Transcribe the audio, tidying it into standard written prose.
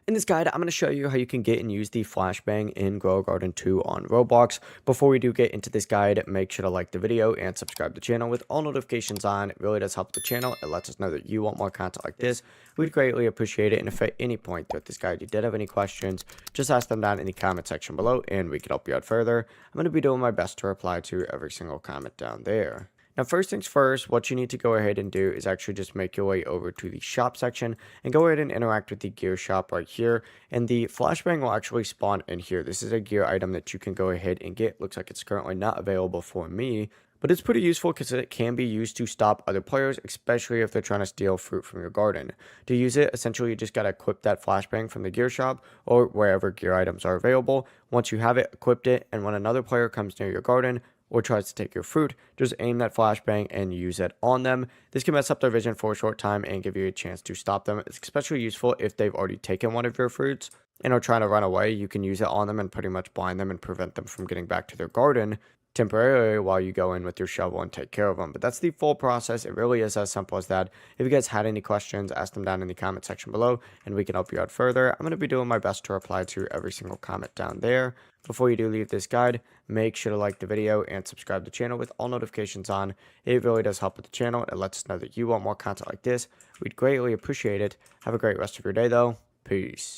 In this guide, I'm going to show you how you can get and use the Flashbang in Grow Garden 2 on Roblox. Before we do get into this guide, make sure to like the video and subscribe to the channel with all notifications on. It really does help the channel. It lets us know that you want more content like this. We'd greatly appreciate it. And if at any point throughout this guide you did have any questions, just ask them down in the comment section below and we can help you out further. I'm going to be doing my best to reply to every single comment down there. Now, first things first, what you need to go ahead and do is actually just make your way over to the shop section and go ahead and interact with the gear shop right here. And the flashbang will actually spawn in here. This is a gear item that you can go ahead and get. Looks like it's currently not available for me, but it's pretty useful because it can be used to stop other players, especially if they're trying to steal fruit from your garden. To use it, essentially you just got to equip that flashbang from the gear shop or wherever gear items are available. Once you have it, equipped it, and when another player comes near your garden, or tries to take your fruit, just aim that flashbang and use it on them. This can mess up their vision for a short time and give you a chance to stop them. It's especially useful if they've already taken one of your fruits and are trying to run away. You can use it on them and pretty much blind them and prevent them from getting back to their garden temporarily while you go in with your shovel and take care of them. But that's the full process. It really is as simple as that. If you guys had any questions, ask them down in the comment section below and we can help you out further. I'm going to be doing my best to reply to every single comment down there. Before you do leave this guide, make sure to like the video and subscribe to the channel with all notifications on. It really does help with the channel. It lets us know that you want more content like this. We'd greatly appreciate it. Have a great rest of your day though. Peace.